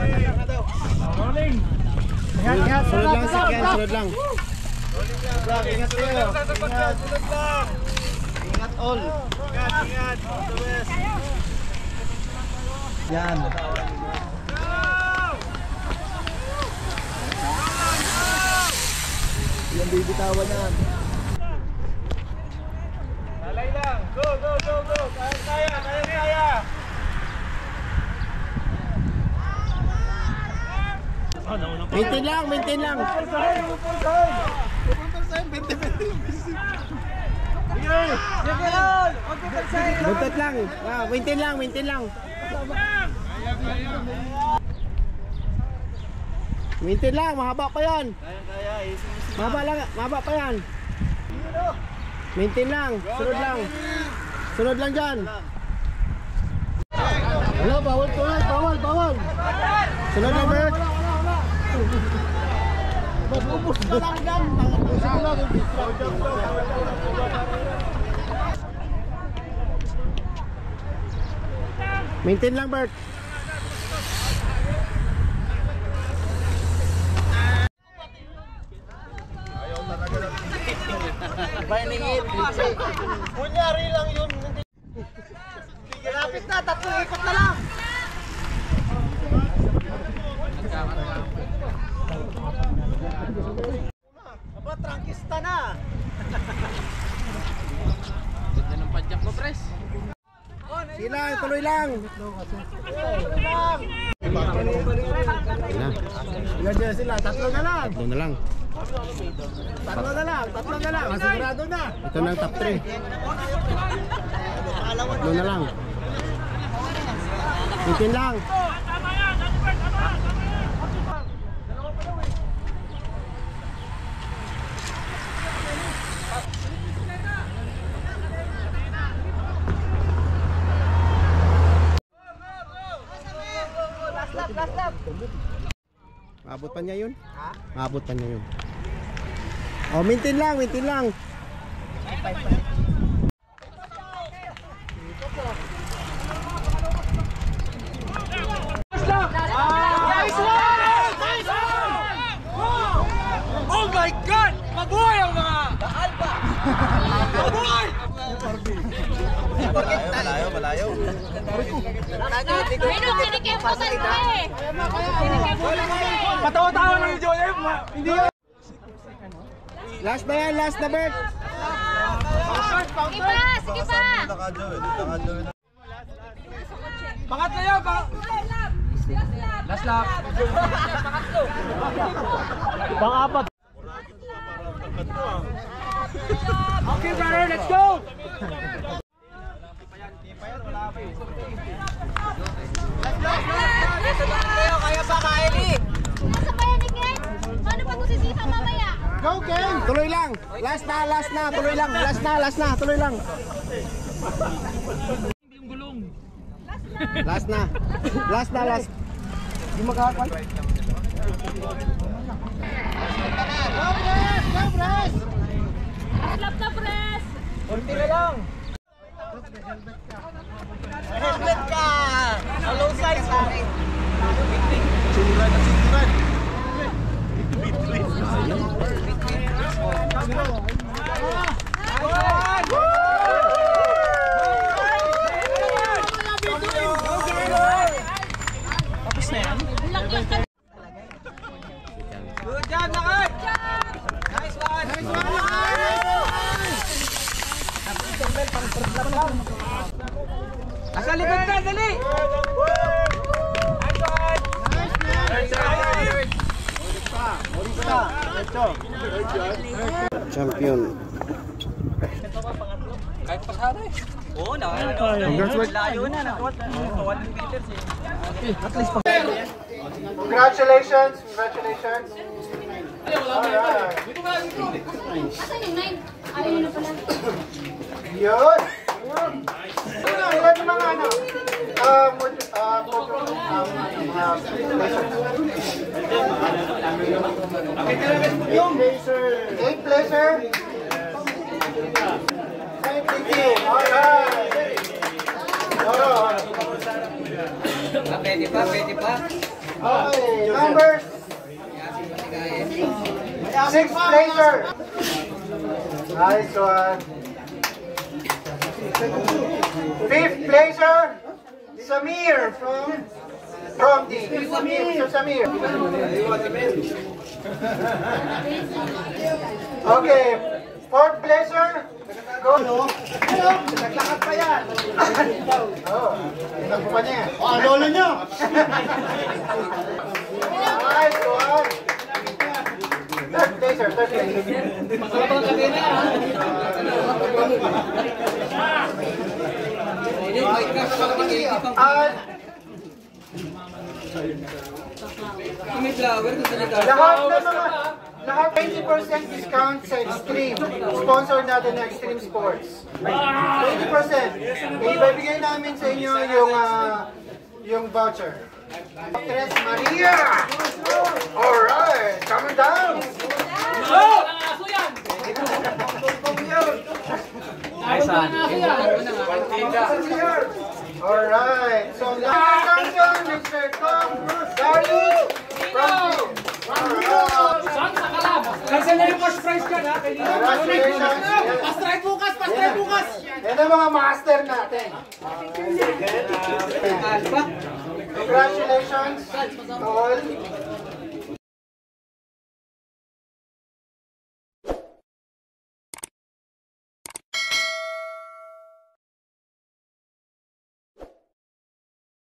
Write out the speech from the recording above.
Rolling. Ingat, sunod lang sakyan, sunod lang. Ingat kayo. Ingat, sunod lang. Ingat all. Ingat. All the best. Yan. Yan bibitawan yan. Lalay lang. Go. Kaya. Maintain lang. Buntot lang. Maintain lang. Maintain lang, mahaba pa yan. Mahaba pa yan. Maintain lang, sunod lang dyan. Wala, bawal. Sunod lang, Bert. Ubus na lang dyan. Maintain lang, Bert. Kunyari lang yun. Lapit na, 3 ikot na lang. Aba, trangkista na. Ganda ng padyak mo, pres. Silang, tuloy lang. Ilan dyan sila? 3 na lang. 3 na lang. 3 na lang. Masigurado na. Ito na ang top 3. 3 na lang. Maintain lang. Last lap. Maabot pa niya yun? Maabot pa niya yun. Oh, maintain lang. Oh my God! Mabuhay ang mga Alba! Mabuhay! Malayo. Kinikimpusan mo eh! Patawa-tawa lang yung Joy. Hindi yun. Last na yan, last na, Bert. Sige pa! Pangatlo yun! Last lap! Pang-apat. Okay brother, let's go! Kaya pa kaili. Nasa bayanig yan? Paano pa ito sisita mamaya? Go, Ken! Tuloy lang. Last na, tuloy lang. Tuloy lang. Yung gulong. Last na. Di magkakal. Go, press! Slap na press! Kunti na lang. Helmet ka! Low size ha! Siguran. Tapos na yan? Good job, Nakay! Nice one! Asa likod ka, dali! Champion. Kahit pasado eh. Oo, Congratulations. layo na. Nakuha ng filters eh. At least Congratulations! Asan yung 9? Ayaw na pala. Yun! Ilan yung mga ano? Eight placer. Thank you. Alright. Pwede pa. Okay, numbers. 6th placer. Nice one. 5th placer. Samir from D. Samir, Samir. Okay, 4th placer. Go. Naglakad pa yan. Oh, tinagpo pa niya. Oh, lolo nyo! Nice one. 3rd placer, 3rd placer. Lahat 20% discount sa Extreme. Sponsor natin ng Extreme Sports. 20%. Ibibigay namin sa inyo yung voucher. Tres Maria! Alright, coming down! Alright, so now champion, Mr. Tom Darius from Team. Cancel na yung cash prize dyan, ha? Congratulations! Pastrike bukas! Pastrike bukas! Yan ang mga master natin. Congratulations to all.